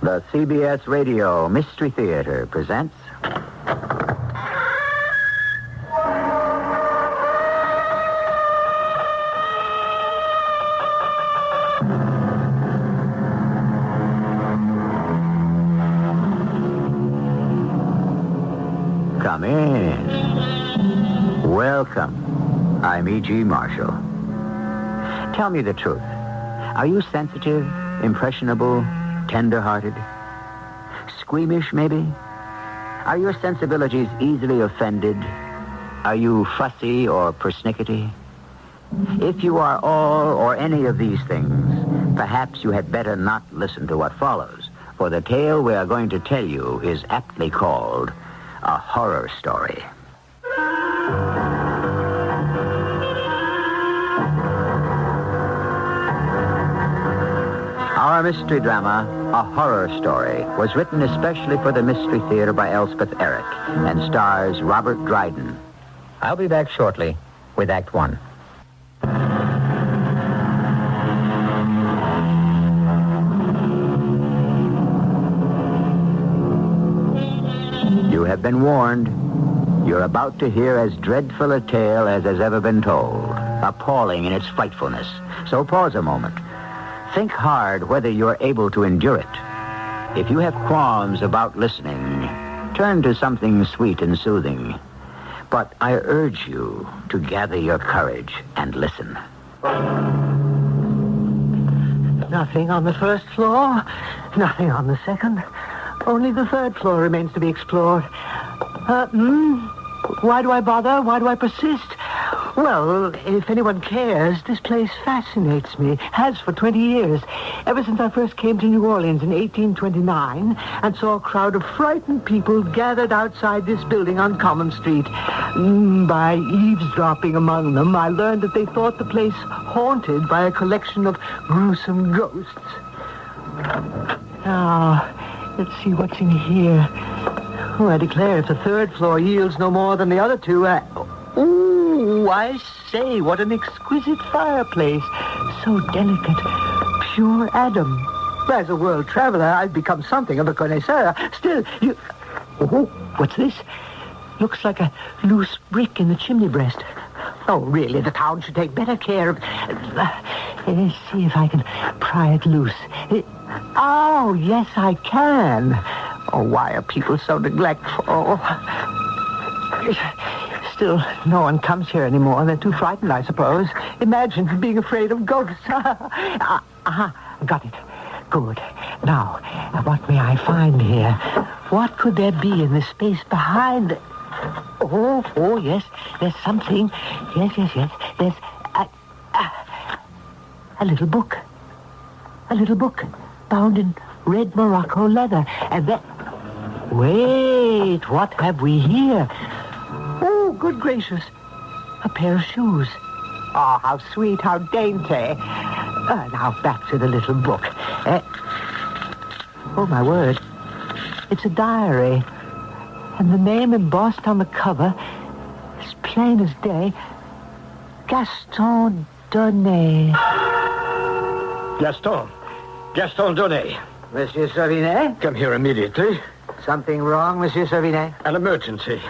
The CBS Radio Mystery Theater presents... Come in. Welcome. I'm E.G. Marshall. Tell me the truth. Are you sensitive, impressionable, tender-hearted? Squeamish, maybe? Are your sensibilities easily offended? Are you fussy or persnickety? If you are all or any of these things, perhaps you had better not listen to what follows, for the tale we are going to tell you is aptly called a horror story. Our mystery drama, A Horror Story, was written especially for the Mystery Theater by Elspeth Eric and stars Robert Dryden. I'll be back shortly with Act One. You have been warned. You're about to hear as dreadful a tale as has ever been told, appalling in its frightfulness. So pause a moment. Think hard whether you're able to endure it. If you have qualms about listening, turn to something sweet and soothing. But I urge you to gather your courage and listen. Nothing on the first floor, nothing on the second. Only the third floor remains to be explored. Why do I bother? Why do I persist? Well, if anyone cares, this place fascinates me. Has for 20 years. Ever since I first came to New Orleans in 1829 and saw a crowd of frightened people gathered outside this building on Common Street. By eavesdropping among them, I learned that they thought the place haunted by a collection of gruesome ghosts. Now, let's see what's in here. Oh, I declare, if the third floor yields no more than the other two, I say, what an exquisite fireplace. So delicate, pure Adam. As a world traveler, I've become something of a connoisseur. Still, you... Oh, what's this? Looks like a loose brick in the chimney breast. Oh, really, the town should take better care of... Let's see if I can pry it loose. Oh, yes, I can. Oh, why are people so neglectful? Still, no one comes here anymore. They're too frightened, I suppose. Imagine being afraid of ghosts. Got it. Good. Now, what may I find here? What could there be in the space behind the... Oh, yes. There's something. Yes. There's a little book. A little book bound in red Morocco leather. And then... Wait, what have we here? Oh, good gracious. A pair of shoes. Oh, how sweet, how dainty. Now, back to the little book. Oh, my word. It's a diary. And the name embossed on the cover, as plain as day, Gaston Donnet. Gaston Donnet. Monsieur Sauvinet? Come here immediately. Something wrong, Monsieur Sauvinet? An emergency.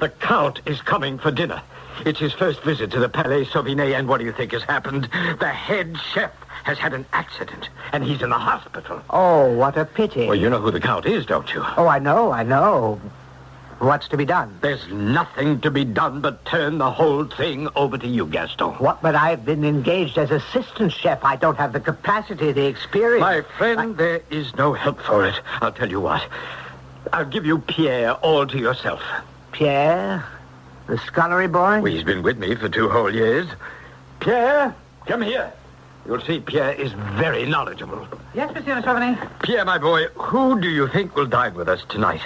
The Count is coming for dinner. It's his first visit to the Palais Sauvinet, and what do you think has happened? The head chef has had an accident, and he's in the hospital. Oh, what a pity. Well, you know who the Count is, don't you? Oh, I know. What's to be done? There's nothing to be done but turn the whole thing over to you, Gaston. What? But I've been engaged as assistant chef. I don't have the capacity, the experience. My friend, there is no help for it. I'll tell you what. I'll give you Pierre all to yourself. Pierre? The scullery boy? Well, he's been with me for 2 whole years. Pierre, come here. You'll see Pierre is very knowledgeable. Yes, Monsieur Sauvinet. Pierre, my boy, who do you think will dine with us tonight?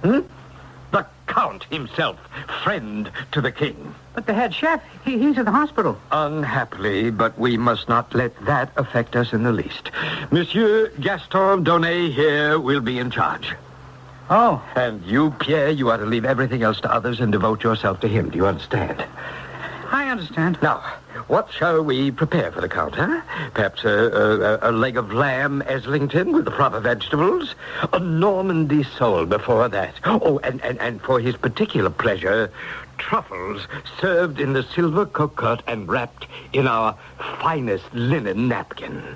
The Count himself, friend to the king. But the head chef, he's in the hospital. Unhappily, but we must not let that affect us in the least. Monsieur Gaston Donnet here will be in charge. Oh. And you, Pierre, you ought to leave everything else to others and devote yourself to him. Do you understand? I understand. Now, what shall we prepare for the Count, huh? Perhaps a leg of lamb Eslington with the proper vegetables? A Normandy sole before that. Oh, and for his particular pleasure, truffles served in the silver cocotte and wrapped in our finest linen napkin.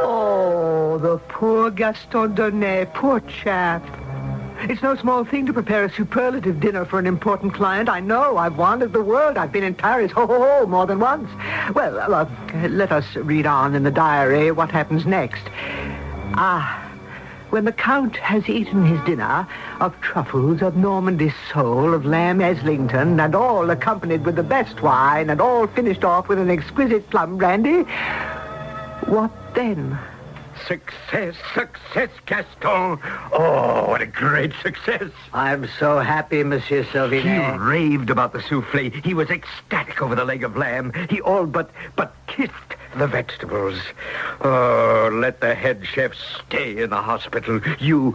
Oh, the poor Gaston Donnet, poor chap. It's no small thing to prepare a superlative dinner for an important client. I know. I've wandered the world. I've been in Paris, more than once. Well, let us read on in the diary what happens next. When the Count has eaten his dinner of truffles, of Normandy sole, of lamb Eslington, and all accompanied with the best wine, and all finished off with an exquisite plum brandy, what then? Success, Gaston. Oh, what a great success. I'm so happy, Monsieur He Sauvinet. raved about the souffle. He was ecstatic over the leg of lamb. He all but kissed the vegetables. Oh, let the head chef stay in the hospital. You,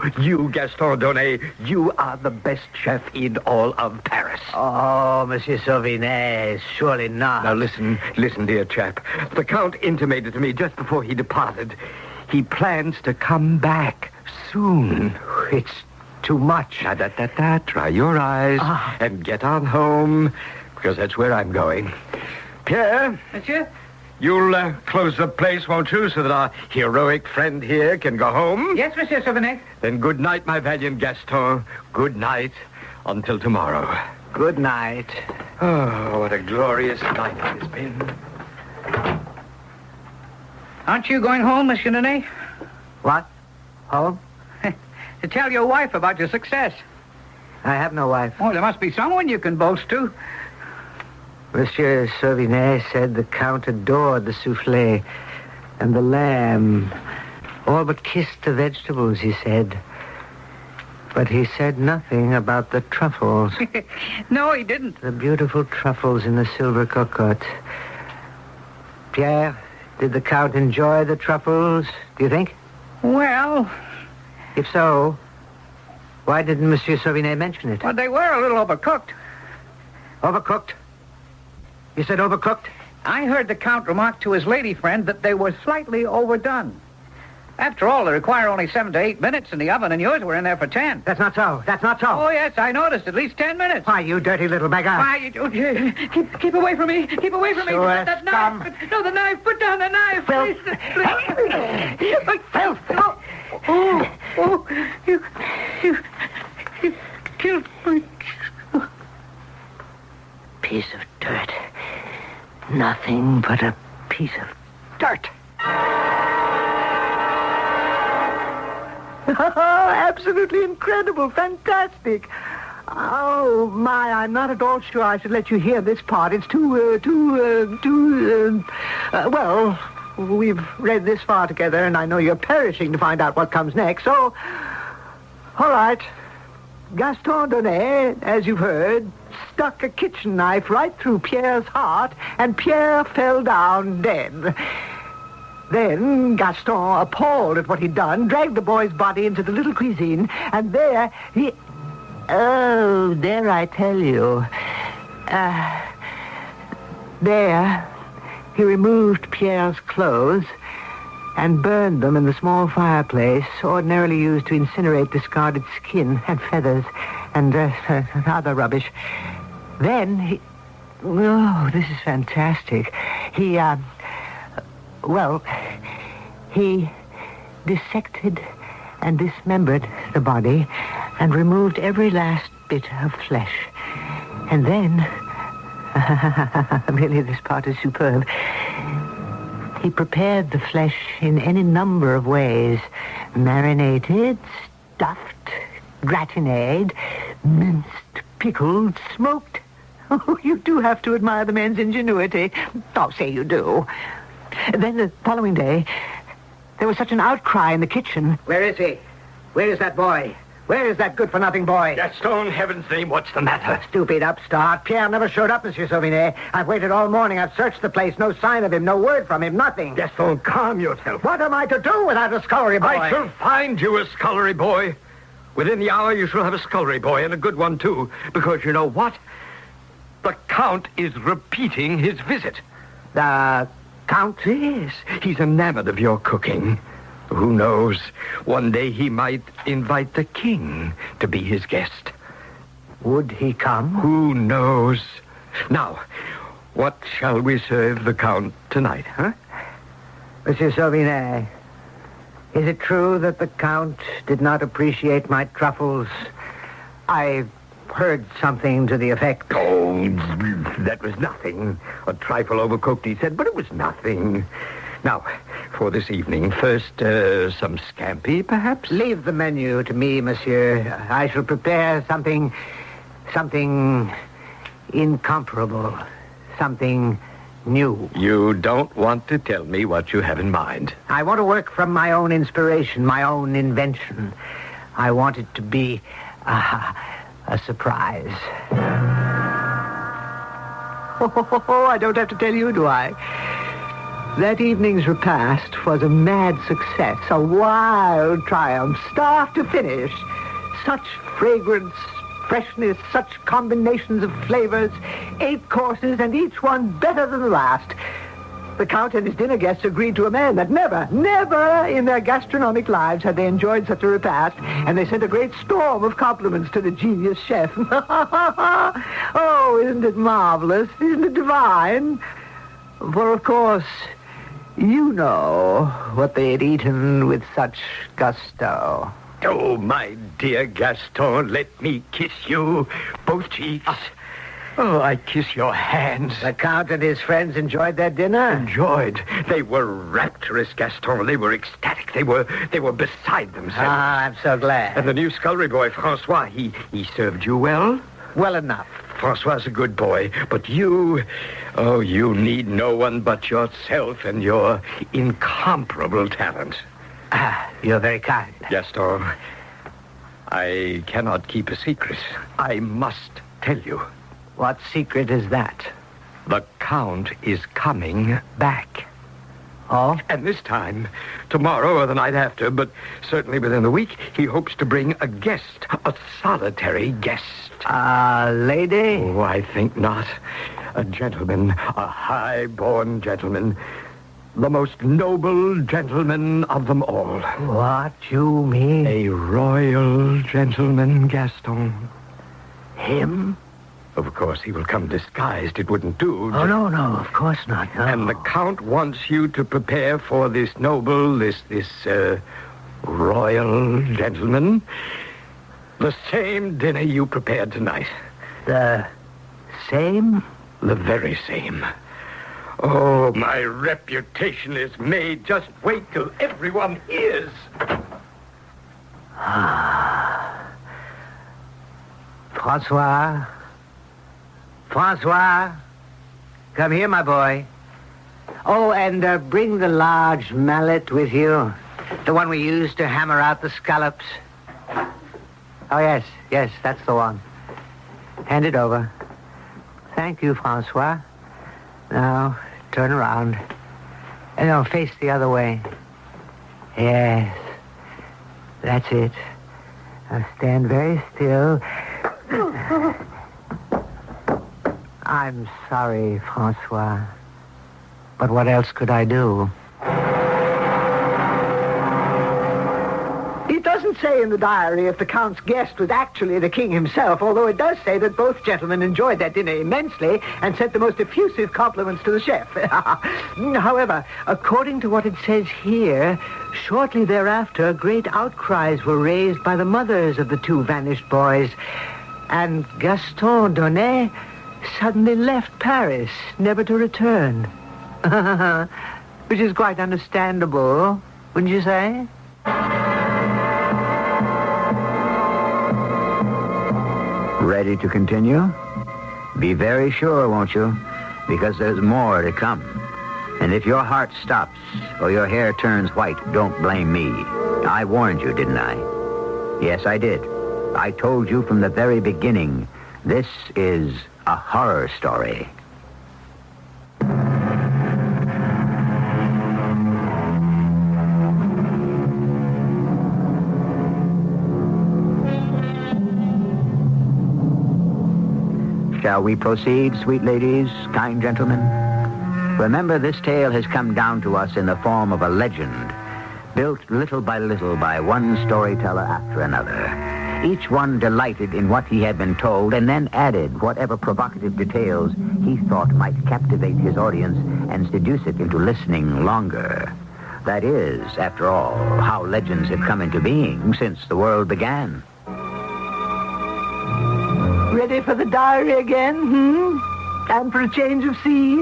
Gaston Donnet, you are the best chef in all of Paris. Oh, Monsieur Sauvinet, surely not. Now listen, dear chap. The Count intimated to me just before he departed. He plans to come back soon. It's too much. Dry your eyes and get on home, because that's where I'm going. Pierre? Monsieur? You'll close the place, won't you, so that our heroic friend here can go home? Yes, Monsieur Sauvinet. Then good night, my valiant Gaston. Good night until tomorrow. Good night. Oh, what a glorious night it has been. Aren't you going home, Monsieur Donnet? What? Home? To tell your wife about your success. I have no wife. Oh, there must be someone you can boast to. Monsieur Sauvinet said the Count adored the souffle and the lamb. All but kissed the vegetables, he said. But he said nothing about the truffles. No, he didn't. The beautiful truffles in the silver cocotte. Pierre, did the Count enjoy the truffles, do you think? Well, If so, why didn't Monsieur Sauvinet mention it? they were a little overcooked. Overcooked? You said overcooked? I heard the Count remark to his lady friend that they were slightly overdone. After all, they require only 7 to 8 minutes in the oven, and yours were in there for 10. That's not so. That's not so. Oh, yes, I noticed. At least 10 minutes. Why, you dirty little beggar. Why, keep away from me. Keep away from me. So, That knife. scum. No, the knife. Put down the knife. Filth. Please. Filth. You killed me. Piece of dirt. Nothing but a piece of dirt. Absolutely incredible. Fantastic. Oh, my, I'm not at all sure I should let you hear this part. It's well, we've read this far together, and I know you're perishing to find out what comes next, so, all right. Gaston Donnet, as you've heard, stuck a kitchen knife right through Pierre's heart, and Pierre fell down dead. Then Gaston, appalled at what he'd done, dragged the boy's body into the little cuisine, and there he... Oh, there I tell you. There, he removed Pierre's clothes and burned them in the small fireplace ordinarily used to incinerate discarded skin and feathers and other rubbish. Then he... Oh, this is fantastic. He dissected and dismembered the body and removed every last bit of flesh. And then... really, this part is superb. He prepared the flesh in any number of ways. Marinated, stuffed, gratinade, minced, pickled, smoked. Oh, you do have to admire the man's ingenuity. Oh, say you do. Then the following day, there was such an outcry in the kitchen. Where is he? Where is that boy? Where is that good-for-nothing boy? Gaston, heaven's name, what's the matter? Stupid upstart. Pierre never showed up, Monsieur Sauvinet. I've waited all morning. I've searched the place. No sign of him. No word from him. Nothing. Gaston, calm yourself. What am I to do without a scullery boy? I shall find you a scullery boy. Within the hour, you shall have a scullery boy, and a good one, too. Because you know what? The Count is repeating his visit. The Count? Yes, he's enamored of your cooking. Who knows? One day he might invite the king to be his guest. Would he come? Who knows? Now, what shall we serve the Count tonight, huh? Monsieur Sauvinet, is it true that the Count did not appreciate my truffles? I heard something to the effect. Oh, that was nothing. A trifle overcooked, he said, but it was nothing. Now, for this evening, first, some scampi, perhaps? Leave the menu to me, monsieur. I shall prepare something incomparable, something new. You don't want to tell me what you have in mind. I want to work from my own inspiration, my own invention. I want it to be a surprise. Oh, I don't have to tell you, do I? That evening's repast was a mad success, a wild triumph, start to finish. Such fragrance, freshness, such combinations of flavors, 8 courses, and each one better than the last. The Count and his dinner guests agreed to a man that never in their gastronomic lives had they enjoyed such a repast, and they sent a great storm of compliments to the genius chef. Oh, isn't it marvelous? Isn't it divine? For, of course, you know what they had eaten with such gusto. Oh, my dear Gaston, let me kiss you. Both cheeks. Oh, I kiss your hands. The Count and his friends enjoyed their dinner? Enjoyed. They were rapturous, Gaston. They were ecstatic. They were beside themselves. Ah, I'm so glad. And the new scullery boy, Francois, he served you well? Well enough. Francois's a good boy, but you need no one but yourself and your incomparable talent. You're very kind. Gaston, I cannot keep a secret. I must tell you. What secret is that? The Count is coming back. Oh? And this time, tomorrow or the night after, but certainly within the week, he hopes to bring a guest, a solitary guest. A lady? Oh, I think not. A gentleman, a high-born gentleman. The most noble gentleman of them all. What you mean? A royal gentleman, Gaston. Him? Of course, he will come disguised. It wouldn't do. Oh, no, of course not. No. And the Count wants you to prepare for this noble, this royal gentleman the same dinner you prepared tonight. The same? The very same. Oh, my reputation is made. Just wait till everyone hears. Francois, come here, my boy. Oh, and bring the large mallet with you. The one we used to hammer out the scallops. Oh, yes, that's the one. Hand it over. Thank you, Francois. Now, turn around. And no, face the other way. Yes, that's it. Now stand very still. I'm sorry, Francois. But what else could I do? It doesn't say in the diary if the Count's guest was actually the king himself, although it does say that both gentlemen enjoyed their dinner immensely and sent the most effusive compliments to the chef. However, according to what it says here, shortly thereafter, great outcries were raised by the mothers of the 2 vanished boys, and Gaston Donnet suddenly left Paris, never to return. Which is quite understandable, wouldn't you say? Ready to continue? Be very sure, won't you? Because there's more to come. And if your heart stops or your hair turns white, don't blame me. I warned you, didn't I? Yes, I did. I told you from the very beginning, this is a horror story. Shall we proceed, sweet ladies, kind gentlemen? Remember, this tale has come down to us in the form of a legend, built little by little by one storyteller after another. Each one delighted in what he had been told and then added whatever provocative details he thought might captivate his audience and seduce it into listening longer. That is, after all, how legends have come into being since the world began. Ready for the diary again, And for a change of scene?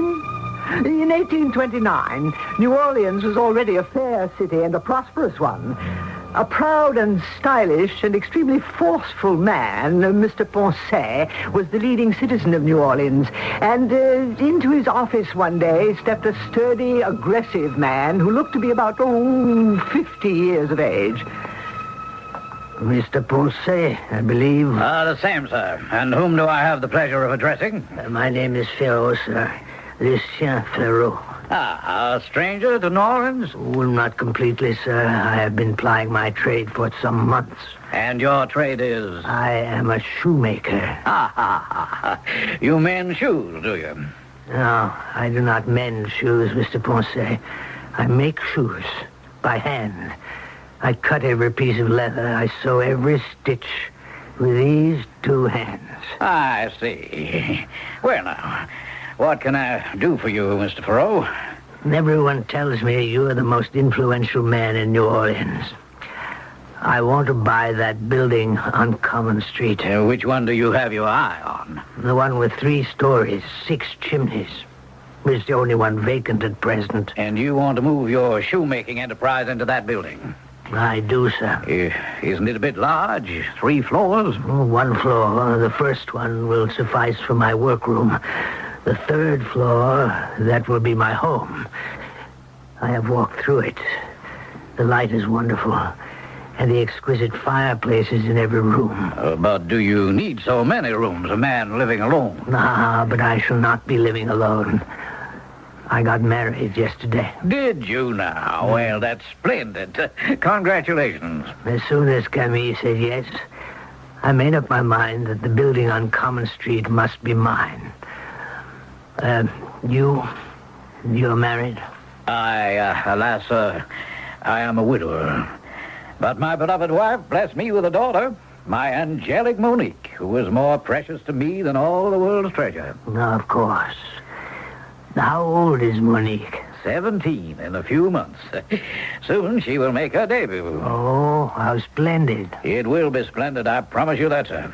In 1829, New Orleans was already a fair city and a prosperous one. A proud and stylish and extremely forceful man, Mr. Ponce, was the leading citizen of New Orleans. And into his office one day stepped a sturdy, aggressive man who looked to be about, 50 years of age. Mr. Ponce, I believe. The same, sir. And whom do I have the pleasure of addressing? My name is Ferrot, sir. Lucien Ferrot. A stranger to New Orleans? Well, not completely, sir. I have been plying my trade for some months. And your trade is? I am a shoemaker. You mend shoes, do you? No, I do not mend shoes, Mr. Ponce. I make shoes by hand. I cut every piece of leather. I sew every stitch with these two hands. I see. Well, now, what can I do for you, Mr. Ferrot? Everyone tells me you're the most influential man in New Orleans. I want to buy that building on Common Street. Which one do you have your eye on? The one with 3 stories, 6 chimneys. It's the only one vacant at present. And you want to move your shoemaking enterprise into that building? I do, sir. Isn't it a bit large? 3 floors? 1 floor. The first one will suffice for my workroom. The 3rd floor, that will be my home. I have walked through it. The light is wonderful, and the exquisite fireplaces in every room. But do you need so many rooms, a man living alone? But I shall not be living alone. I got married yesterday. Did you now? Well, that's splendid. Congratulations. As soon as Camille said yes, I made up my mind that the building on Common Street must be mine. You're married? Alas, I am a widower. But my beloved wife blessed me with a daughter, my angelic Monique, who is more precious to me than all the world's treasure. Of course. How old is Monique? 17 in a few months. Soon she will make her debut. Oh, how splendid. It will be splendid, I promise you that, sir.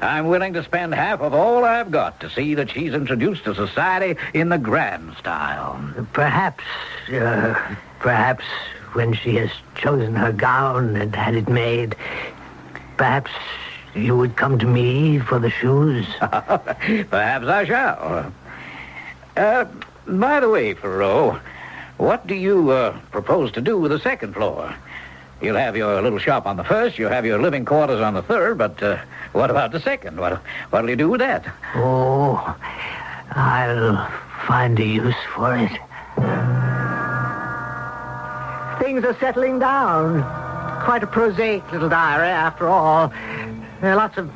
I'm willing to spend half of all I've got to see that she's introduced to society in the grand style. Perhaps when she has chosen her gown and had it made, perhaps you would come to me for the shoes. Perhaps I shall. By the way, Ferrot, what do you propose to do with the 2nd floor? You'll have your little shop on the 1st, you'll have your living quarters on the 3rd, but what about the 2nd? What'll you do with that? Oh, I'll find a use for it. Things are settling down. Quite a prosaic little diary, after all. There are lots of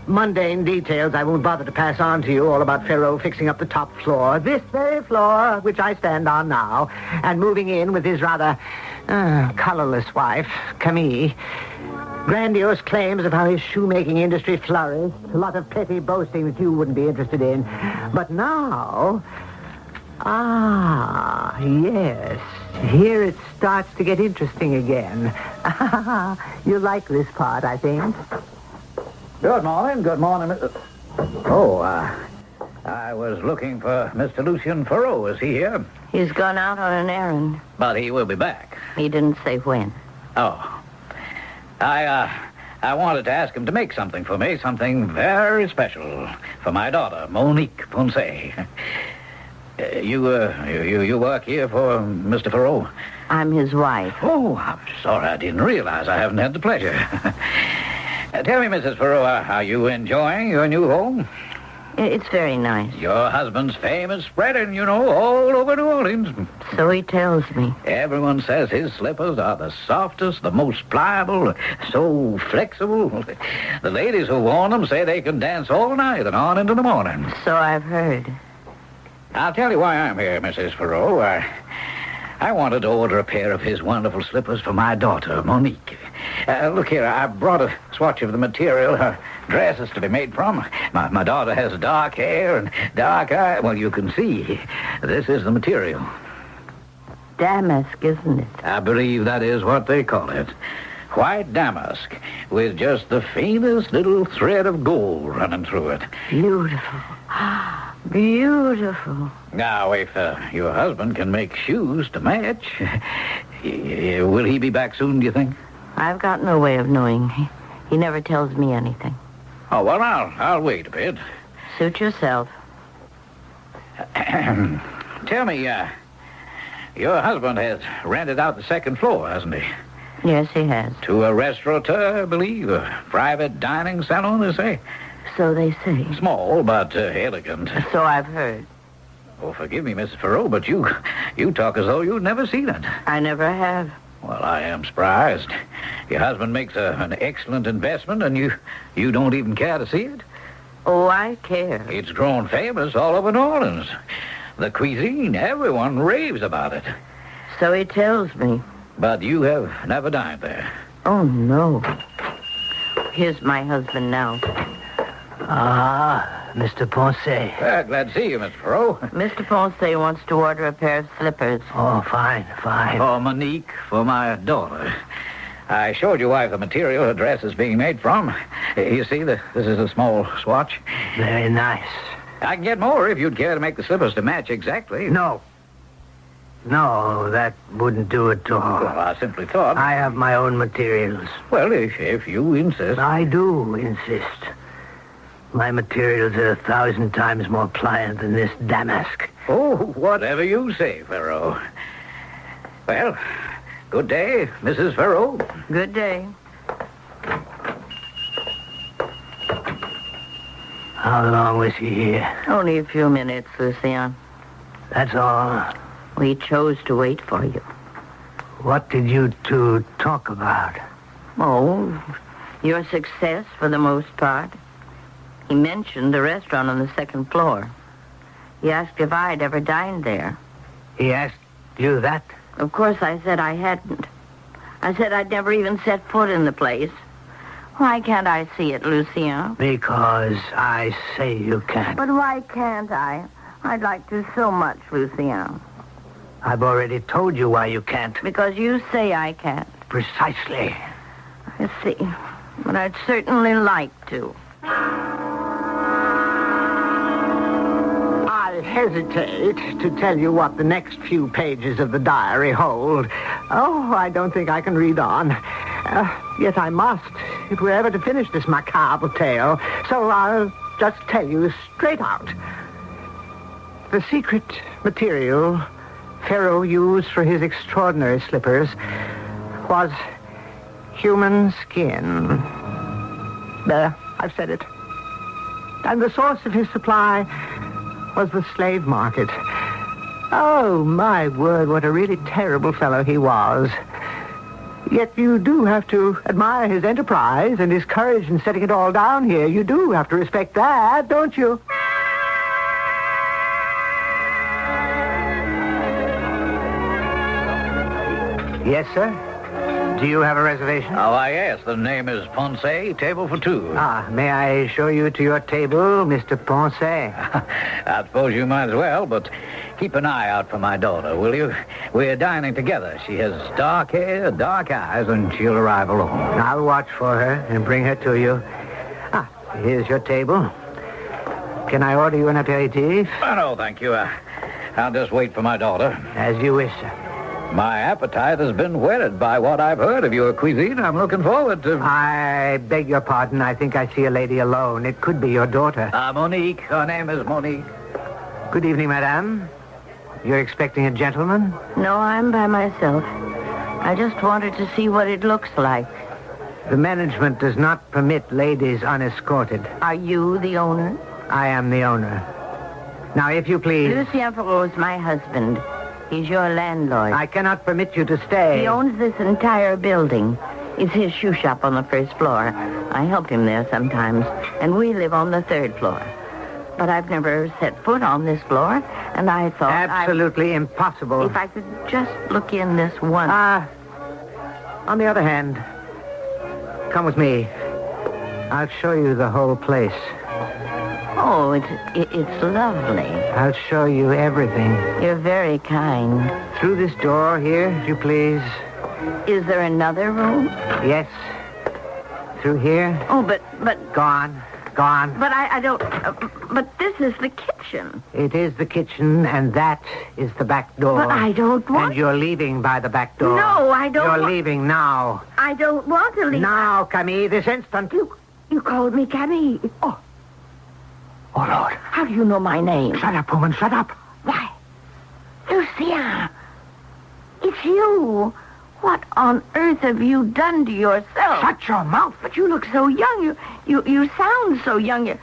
mundane details I won't bother to pass on to you, all about Ferrot fixing up the top floor, this very floor, which I stand on now, and moving in with his rather colorless wife, Camille. Grandiose claims of how his shoemaking industry flourished, a lot of petty boasting that you wouldn't be interested in. But now, yes, here it starts to get interesting again. You like this part, I think. Good morning, Mr. Oh, I was looking for Mr. Lucien Ferrot. Is he here? He's gone out on an errand. But he will be back. He didn't say when. Oh. I wanted to ask him to make something for me, something very special for my daughter, Monique Ponce. You work here for Mr. Ferrot? I'm his wife. Oh, I'm sorry. I didn't realize. I haven't had the pleasure. Tell me, Mrs. Ferrot, are you enjoying your new home? It's very nice. Your husband's fame is spreading, you know, all over New Orleans. So he tells me. Everyone says his slippers are the softest, the most pliable, so flexible. The ladies who worn them say they can dance all night and on into the morning. So I've heard. I'll tell you why I'm here, Mrs. Farrow. I wanted to order a pair of his wonderful slippers for my daughter, Monique. Look here, I brought a swatch of the material her dress is to be made from. My daughter has dark hair and dark eyes. Well, you can see. This is the material. Damask, isn't it? I believe that is what they call it. White damask, with just the faintest little thread of gold running through it. Beautiful. Beautiful. Now, if your husband can make shoes to match, will he be back soon, do you think? I've got no way of knowing. He never tells me anything. Oh, well, I'll wait a bit. Suit yourself. Tell me, your husband has rented out the second floor, hasn't he? Yes, he has. To a restaurateur, I believe. A private dining salon, they say. So they say. Small, but elegant. So I've heard. Oh, forgive me, Mrs. Farrow, but you talk as though you'd never seen it. I never have. Well, I am surprised. Your husband makes an excellent investment, and you don't even care to see it? Oh, I care. It's grown famous all over New Orleans. The cuisine, everyone raves about it. So he tells me. But you have never dined there. Oh, no. Here's my husband now. Ah, Mr. Ponce. Glad to see you, Mr. Farrow. Mr. Ponce wants to order a pair of slippers. Oh, fine. For Monique, for my daughter. I showed your wife the material her dress is being made from. You see, this is a small swatch. Very nice. I can get more if you'd care to make the slippers to match exactly. No, that wouldn't do at all. Well, I simply thought... I have my own materials. Well, if you insist. I do insist. My materials are 1,000 times more pliant than this damask. Oh, whatever you say, Farrow. Well, good day, Mrs. Farrow. Good day. How long was he here? Only a few minutes, Lucien. That's all. We chose to wait for you. What did you two talk about? Oh, your success for the most part. He mentioned the restaurant on the second floor. He asked if I'd ever dined there. He asked you that? Of course, I said I hadn't. I said I'd never even set foot in the place. Why can't I see it, Lucien? Because I say you can't. But why can't I? I'd like to so much, Lucien. I've already told you why you can't. Because you say I can't. Precisely. I see. But I'd certainly like to. I hesitate to tell you what the next few pages of the diary hold. Oh, I don't think I can read on. Yet I must, if we're ever to finish this macabre tale. So I'll just tell you straight out. The secret material Farrow used for his extraordinary slippers was human skin. There, I've said it. And the source of his supply was the slave market. Oh, my word, what a really terrible fellow he was. Yet you do have to admire his enterprise and his courage in setting it all down here. You do have to respect that, don't you? Yes, sir? Do you have a reservation? Oh, yes. The name is Ponce, table for two. May I show you to your table, Mr. Ponce? I suppose you might as well, but keep an eye out for my daughter, will you? We're dining together. She has dark hair, dark eyes, and she'll arrive alone. I'll watch for her and bring her to you. Here's your table. Can I order you an aperitif? Oh, no, thank you. I'll just wait for my daughter. As you wish, sir. My appetite has been whetted by what I've heard of your cuisine. I'm looking forward to... I beg your pardon. I think I see a lady alone. It could be your daughter. Monique. Her name is Monique. Good evening, madame. You're expecting a gentleman? No, I'm by myself. I just wanted to see what it looks like. The management does not permit ladies unescorted. Are you the owner? I am the owner. Now, if you please... Lucien Ferraud is my husband. He's your landlord. I cannot permit you to stay. He owns this entire building. It's his shoe shop on the first floor. I help him there sometimes, and we live on the third floor. But I've never set foot on this floor, and I thought... Absolutely impossible. If I could just look in this once... On the other hand, come with me. I'll show you the whole place. Oh, it's lovely. I'll show you everything. You're very kind. Through this door here, if you please. Is there another room? Yes. Through here. Oh, but... Gone. But I don't... but this is the kitchen. It is the kitchen, and that is the back door. But I don't want... And you're leaving by the back door. No, I don't You're leaving now. I don't want to leave. Now, Camille, this instant. You called me Camille. Oh, Lord. How do you know my name? Shut up, woman, shut up. Why? Lucien. It's you. What on earth have you done to yourself? Shut your mouth. But you look so young. You sound so young.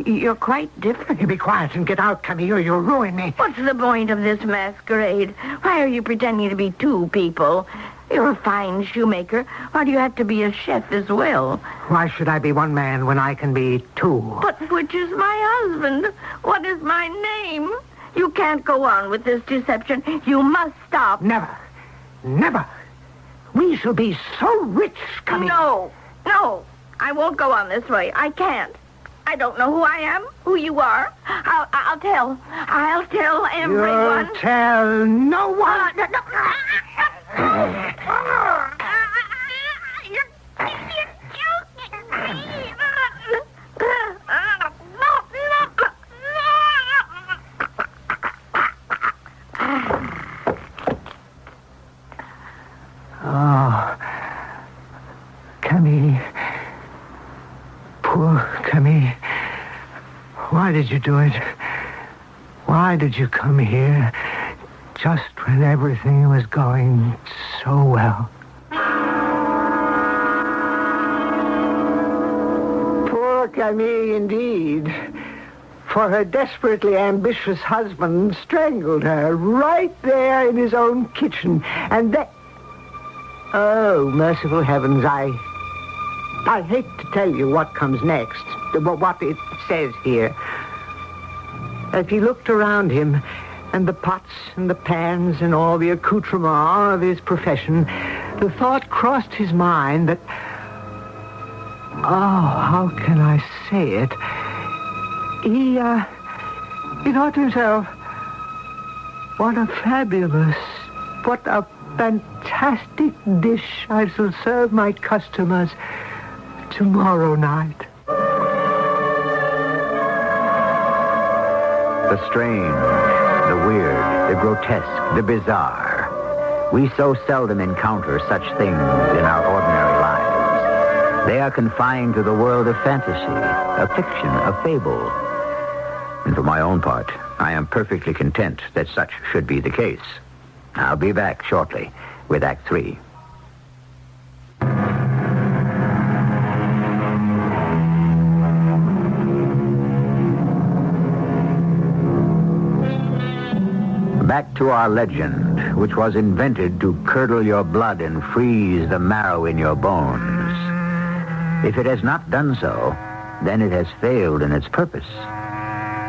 You're quite different. You be quiet and get out, Camille. You'll ruin me. What's the point of this masquerade? Why are you pretending to be two people? You're a fine shoemaker. Why do you have to be a chef as well? Why should I be one man when I can be two? But which is my husband? What is my name? You can't go on with this deception. You must stop. Never. We shall be so rich, Camille. No. I won't go on this way. I can't. I don't know who I am, who you are. I'll tell everyone. You'll tell no one. Oh, Camille. Poor Camille. Why did you do it? Why did you come here just when everything was going so well? Poor Camille, indeed. For her desperately ambitious husband strangled her right there in his own kitchen. And then... Oh, merciful heavens, I hate to tell you what comes next, what it says here. As he looked around him, and the pots and the pans and all the accoutrements of his profession, the thought crossed his mind that... Oh, how can I say it? He thought to himself, what a fantastic dish I shall serve my customers tomorrow night. The strange, the weird, the grotesque, the bizarre. We so seldom encounter such things in our ordinary lives. They are confined to the world of fantasy, of fiction, of fable. And for my own part, I am perfectly content that such should be the case. I'll be back shortly with Act 3. Back to our legend, which was invented to curdle your blood and freeze the marrow in your bones. If it has not done so, then it has failed in its purpose.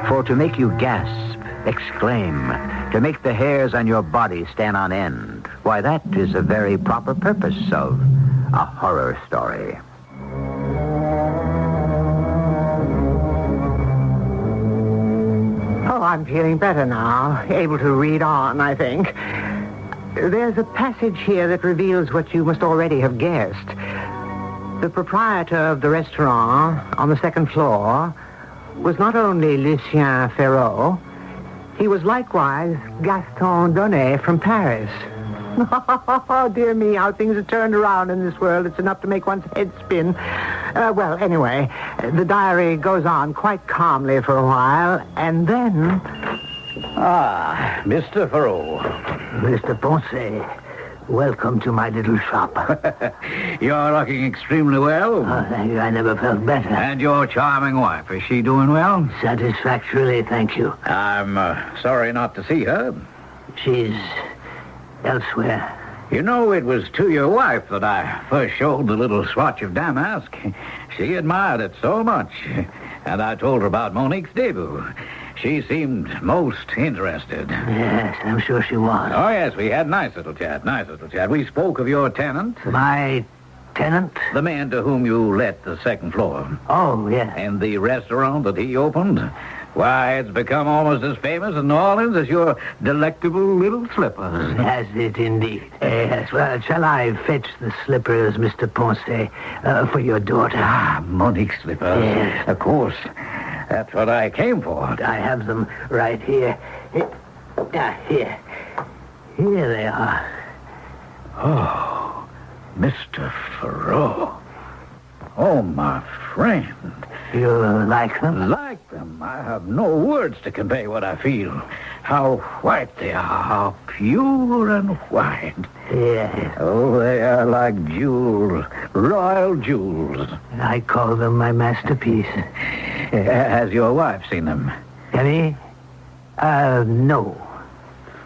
For to make you gasp, exclaim, to make the hairs on your body stand on end, why, that is a very proper purpose of a horror story. Oh, I'm feeling better now. Able to read on, I think. There's a passage here that reveals what you must already have guessed. The proprietor of the restaurant on the second floor was not only Lucien Ferraud, he was likewise Gaston Donnet from Paris. Oh, dear me, how things are turned around in this world. It's enough to make one's head spin. Well, anyway, the diary goes on quite calmly for a while, and then... Ah, Mr. Ferraud. Mr. Ponce, Welcome to my little shop. You're looking extremely well. Oh, thank you. I never felt better. And your charming wife, is she doing well? Satisfactorily, thank you. I'm sorry not to see her. She's elsewhere. You know, it was to your wife that I first showed the little swatch of damask. She admired it so much. And I told her about Monique's debut. She seemed most interested. Yes, I'm sure she was. Oh, yes, we had nice little chat. We spoke of your tenant. My tenant? The man to whom you let the second floor. Oh, yes. And the restaurant that he opened. Why, it's become almost as famous in New Orleans as your delectable little slippers. Has it indeed? Yes. Well, shall I fetch the slippers, Mr. Ponce, for your daughter? Ah, Monique's slippers. Yes. Of course. That's what I came for. I have them right here. Here. Here they are. Oh, Mr. Thoreau. Oh, my friend. You like them? Like them? I have no words to convey what I feel. How white they are. How pure and white. Yes. Oh, they are like jewels. Royal jewels. I call them my masterpiece. Has your wife seen them? Emmy? No.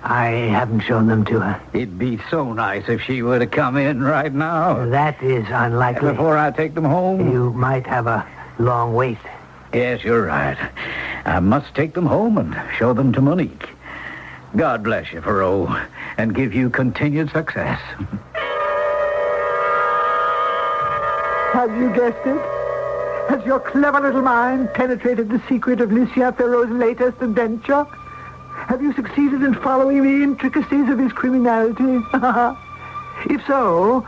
I haven't shown them to her. It'd be so nice if she were to come in right now. That is unlikely. Before I take them home? You might have a long wait. Yes, you're right. I must take them home and show them to Monique. God bless you, Thoreau, and give you continued success. Have you guessed it? Has your clever little mind penetrated the secret of Lucien Thoreau's latest adventure? Have you succeeded in following the intricacies of his criminality? If so,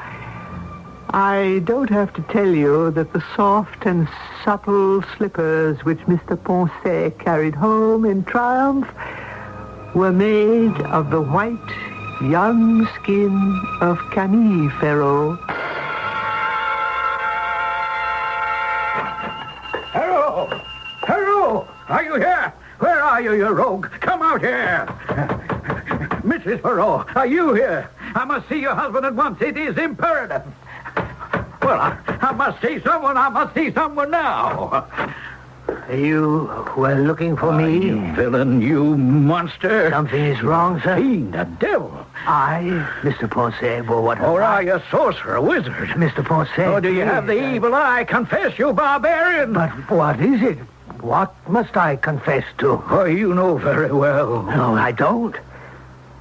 I don't have to tell you that the soft and subtle slippers which Mr. Ponce carried home in triumph were made of the white, young skin of Camille Thoreau. Thoreau! Are you here? Where are you, you rogue? Come out here! Mrs. Thoreau, are you here? I must see your husband at once. It is imperative. Well, I must see someone. I must see someone now. You were looking for me? You villain, you monster. Something is wrong, sir. Fiend, a devil. I, Mr. Ponce, well, what... Or are you a sorcerer, a wizard? Mr. Ponce... Or do you have the evil eye? Confess, you barbarian. But what is it? What must I confess to? Oh, you know very well. No, I don't.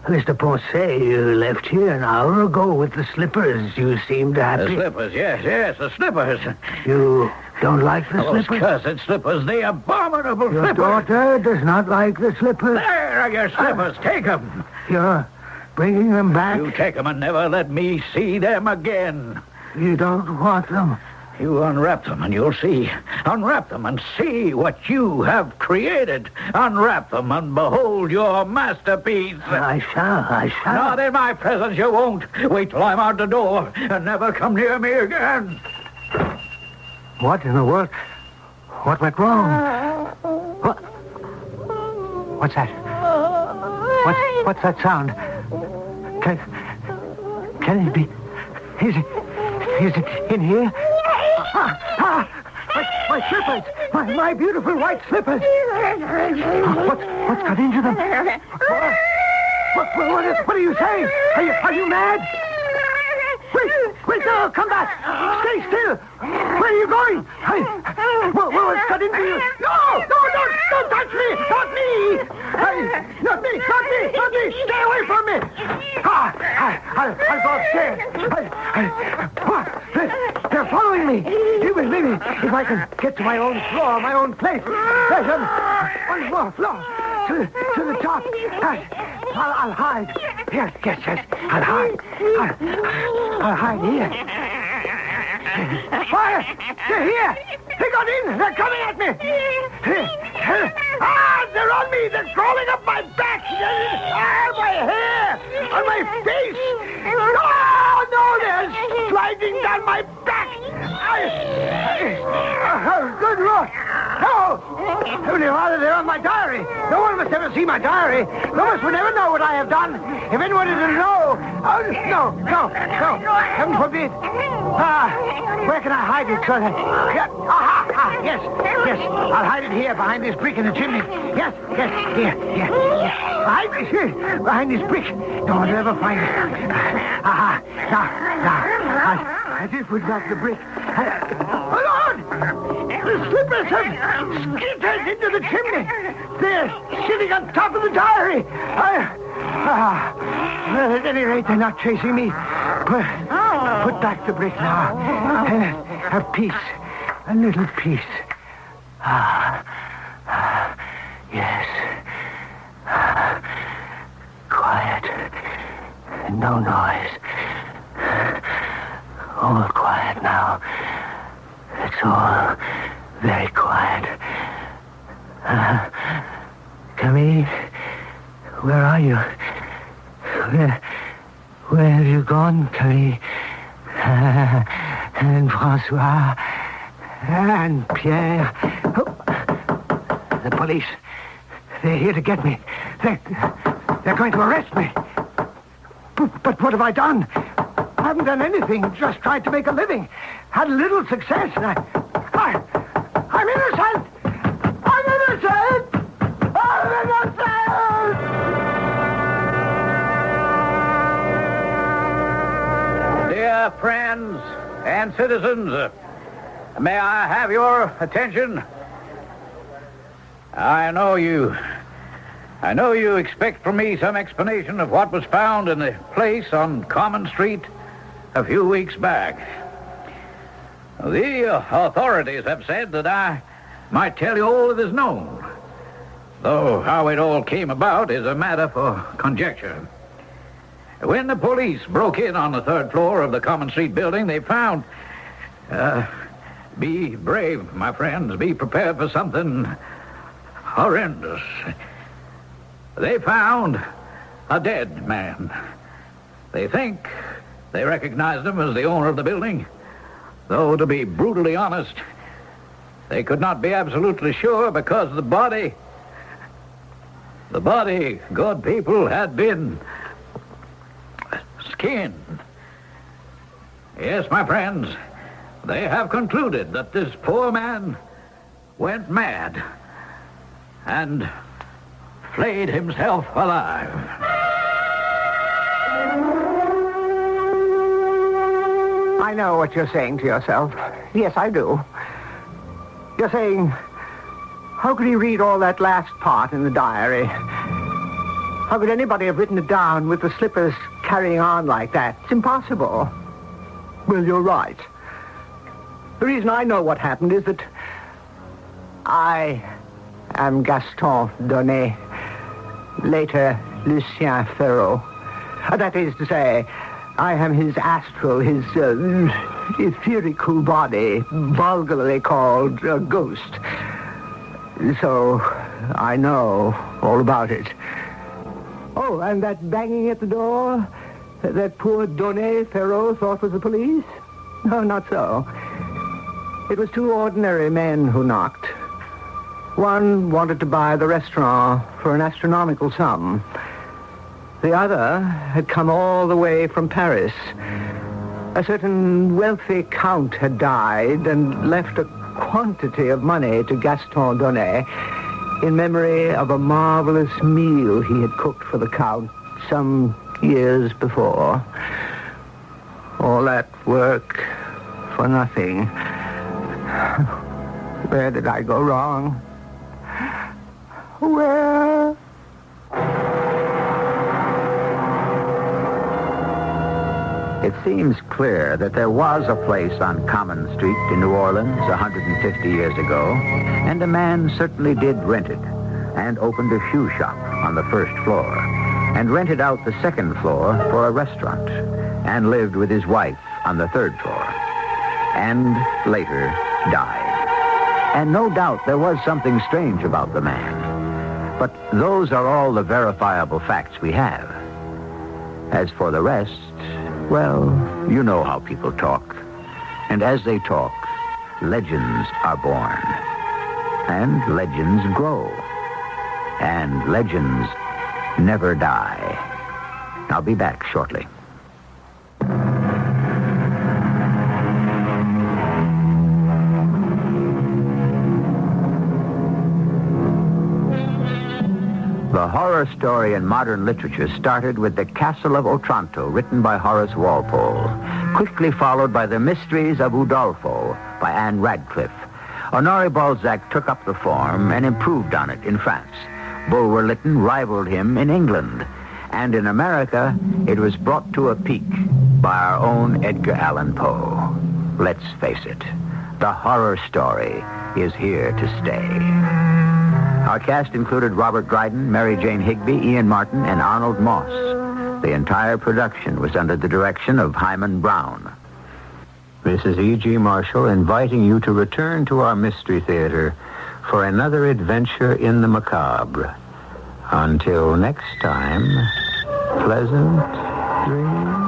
Mr. Ponce, you left here an hour ago with the slippers. You seemed happy. The slippers, yes, the slippers. You don't like the Those slippers? cursed slippers, the abominable Your slippers. daughter does not like the slippers. There are your slippers. Take them. You're bringing them back? You take them and never let me see them again. You don't want them? You unwrap them and you'll see. Unwrap them and see what you have created. Unwrap them and behold your masterpiece. I shall. Not in my presence, you won't. Wait till I'm out the door and never come near me again. What in the world? What went wrong? What? What's that? What's that sound? Can it be? Is it in here? My slippers! My beautiful white slippers! What's got into them? What are you saying? Are you mad? Wait, no, come back! Stay still! Where are you going? What's got into you? No, don't touch me! Not me! Not me! Stay away from me! I'll go upstairs. They're following me. Maybe if I can get to my own floor, my own place. There's one more floor to the top. I'll hide. Yes. I'll hide. I'll hide here. Fire! They're here! They got in! They're coming at me! They're on me! They're crawling up my back! My hair! On my face! No! They're sliding down my back! Good Lord! No! Heavenly Father, they're on my diary. No one must ever see my diary. No one would ever know what I have done. If anyone is to know... Oh, no. Heaven forbid. Where can I hide it? Yes. I'll hide it here behind this brick in the chimney. Yes, here. Behind this brick. No one will ever find it. Now. I just put back the brick. Oh, Lord! The slippers have skittered into the chimney. They're sitting on top of the diary. Well, at any rate, they're not chasing me. Put back the brick now. Have peace. A little peace. Yes. Quiet. No noise. All quiet now. It's all very quiet. Camille, where are you? Where have you gone, Camille? And Francois, and Pierre. Oh, the police. They're here to get me. They're going to arrest me. But what have I done? I haven't done anything, just tried to make a living. Had a little success, and I'm innocent! I'm innocent! Dear friends and citizens, may I have your attention? I know you expect from me some explanation of what was found in the place on Common Street a few weeks back. The authorities have said that I might tell you all that is known, though how it all came about is a matter for conjecture. When the police broke in on the third floor of the Common Street building, they found... be brave, my friends. Be prepared for something horrendous. They found a dead man. They think they recognized him as the owner of the building, though, to be brutally honest, they could not be absolutely sure because the body, good people, had been skinned. Yes, my friends, they have concluded that this poor man went mad and flayed himself alive. I know what you're saying to yourself. Yes, I do. You're saying, how could he read all that last part in the diary? How could anybody have written it down with the slippers carrying on like that? It's impossible. Well, you're right. The reason I know what happened is that I am Gaston Donnet, later Lucien Ferraud. That is to say, I am his astral, his etherical body, vulgarly called a ghost. So I know all about it. Oh, and that banging at the door that poor Donnet Ferraud thought was the police? No, not so. It was two ordinary men who knocked. One wanted to buy the restaurant for an astronomical sum. The other had come all the way from Paris. A certain wealthy count had died and left a quantity of money to Gaston Donnet in memory of a marvelous meal he had cooked for the count some years before. All that work for nothing. Where did I go wrong? Where? It seems clear that there was a place on Common Street in New Orleans 150 years ago, and a man certainly did rent it and opened a shoe shop on the first floor and rented out the second floor for a restaurant and lived with his wife on the third floor and later died. And no doubt there was something strange about the man. But those are all the verifiable facts we have. As for the rest, well, you know how people talk. And as they talk, legends are born. and legends grow. And legends never die. I'll be back shortly. The horror story in modern literature started with The Castle of Otranto, written by Horace Walpole, quickly followed by The Mysteries of Udolpho by Anne Radcliffe. Honoré Balzac took up the form and improved on it in France. Bulwer Lytton rivaled him in England. And in America, it was brought to a peak by our own Edgar Allan Poe. Let's face it, the horror story is here to stay. Our cast included Robert Dryden, Mary Jane Higby, Ian Martin, and Arnold Moss. The entire production was under the direction of Hyman Brown. This is E.G. Marshall inviting you to return to our Mystery Theater for another adventure in the macabre. Until next time, pleasant dreams.